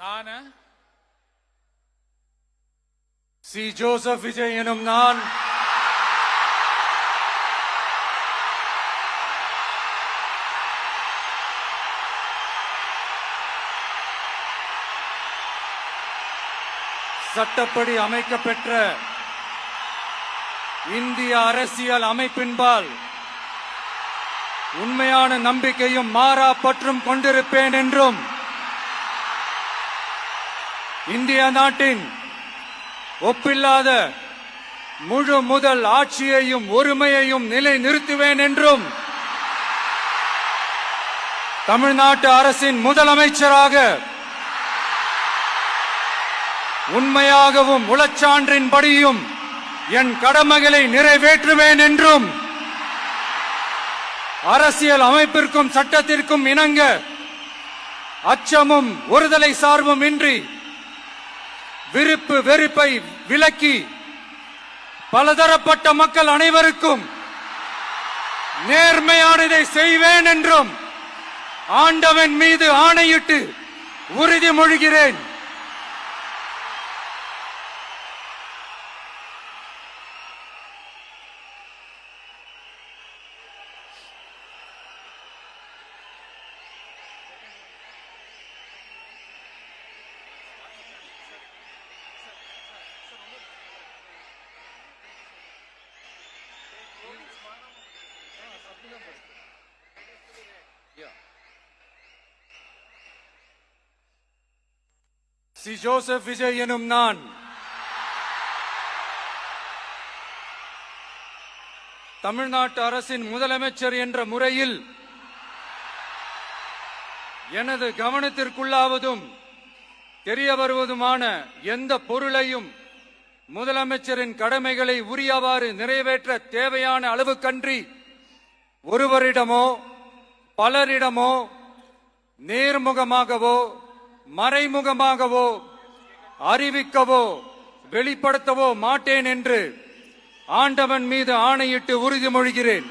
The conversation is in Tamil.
நான் சி. ஜோசப் விஜய் எனும் நான் சட்டப்படி அமைக்கப்பெற்ற இந்திய அரசியல் அமைப்பின்பால் உண்மையான நம்பிக்கையும் மாறா பற்றும் கொண்டிருப்பேன் என்றும் இந்திய நாட்டின் ஒப்பில்லாத முழு முதல் ஆட்சியையும் ஒருமையையும் நிலை நிறுத்துவேன் என்றும் தமிழ்நாட்டு அரசின் முதலமைச்சராக உண்மையாகவும் உளச்சான்றின்படியும் என் கடமைகளை நிறைவேற்றுவேன் என்றும் அரசியல் அமைப்பிற்கும் சட்டத்திற்கும் இணங்க அச்சமும் ஒருதலை சார்பும் இன்றி விருப்பு வெறுப்பை விலக்கி பலதரப்பட்ட மக்கள் அனைவருக்கும் நேர்மையானதை செய்வேன் என்றும் ஆண்டவன் மீது ஆணையிட்டு உறுதிமொழிகிறேன். சி. ஜோசப் விஜய் எனும் நான் தமிழ்நாட்டு அரசின் முதலமைச்சர் என்ற முறையில் எனது கவனத்திற்குள்ளாவதும் தெரிய வருவதுமான எந்த பொருளையும் முதலமைச்சரின் கடமைகளை உரியவாறு நிறைவேற்ற தேவையான அளவுக்கன்றி ஒருவரிடமோ பலரிடமோ நேர்முகமாகவோ மறைமுகமாகவோ அறிவிக்கவோ வெளிப்படுத்தவோ மாட்டேன் என்று ஆண்டவன் மீது ஆணையிட்டு உறுதிமொழிகிறேன்.